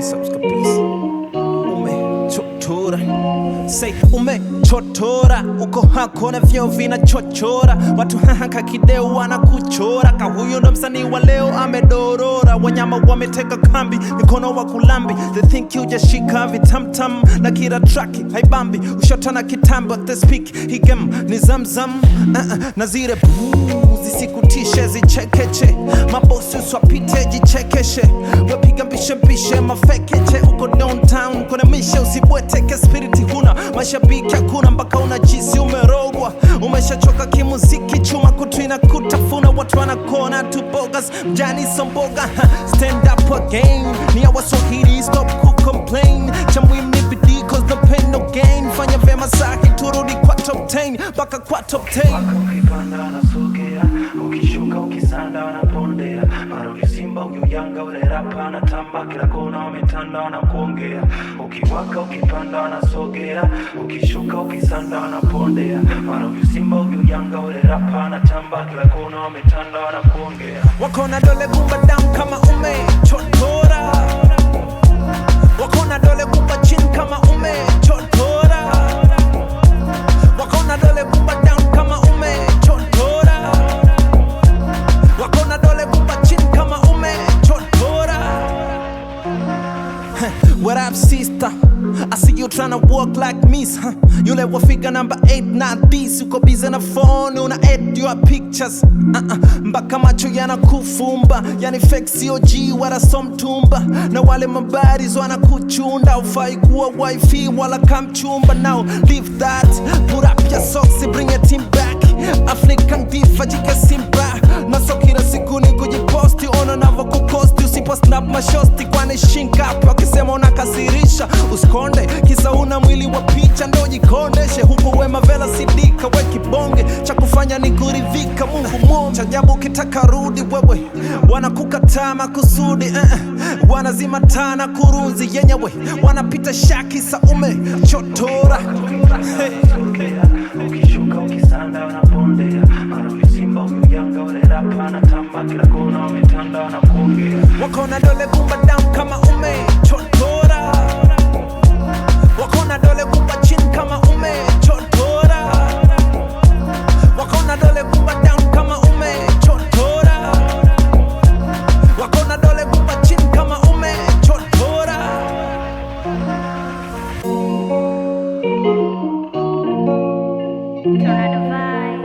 kabisa kabisa. Umechochora, say umechotora, uko hako na vyo vina chochora. Watu haka kideo wana kuchora, kahuyo ndo msanii wa leo amedorora. Wanyama wameteka kambi, mikono wa kulambi. They think you just shika vitamtam, na kila traki haibambi. Ushotana kitambo, they speak higem ni zamzam. Na zile zisikutishe zichekeche, mabosi uswapite jichekeshe. Wepiga mbishe mbishe mafekeche, uko downtown kone mishe usibweteke. Spiriti huna, mashabiki hakuna, mpaka unajisi umerogwa. Umeshachoka kimuziki, chuma kutuina kutafuna. Watu wanakona tu bogas, mjani somboga. Stand up again, ni ya Waswahili, stop kucomplain. Cha muhimu ni bidii, cause no pain no gain. Fanya vema sahi, turudi kwa top 10, mpaka kwa top 10. Waka ukipanda wanasogea, ukishuka ukisanda wanapondea. Marudi Simba uyuyanga ule rapa na tamba, kila kona wametanda wanakuongea. Ukiwaka ukipanda wanasogea, ukishuka ukisanda wanapondea. Marudi Simba uyuyanga ule rapa na tamba, kila kona wametanda wanakuongea. Wakona dole gumba down kama umechotora, wakona dole gumba chini kama umechotora, wakona dole gumba down kama umechotora, wakona dole gumba chini kama umechotora. What up sister, I see you tryna walk like Miss, huh? Yule wa figure number 8 not this. Uko busy na phone una edit your pictures, mpaka macho yana kufumba. Yani fake COG wala somtumba, na wale mabaris wana kuchunda. Ufai kuwa wifi wala kamchumba. Now leave that, put up your socks, bring your team back. African diva jike simba, na so kila siku ni kujiposti. Ona navo kukosti, usipo snap mashosti. Kwani shinkapi wakisema unakasirisha, usikonde kisa una mwili wa picha. Ndo jikondeshe huku wema vela sidika. We kibonge cha kufanya ni kuridhika. Mungu mwombe chajabu kitaka rudi wewe, wanakukataa makusudi. Wanazima tana kurunzi yenyewe, wanapita shaki sa umechotora. Ukishuka ukisanda wanapondea. Marudi Simba uyuyanga ule rapa na tamba, kila kona wametanda wanakuongea. Wakona dole gumba down kama umechotora, wakona dole gumba chini kama umechotora, wakona dole gumba down kama umechotora, wakona dole gumba chini kama umechotora. Turn on the vibe.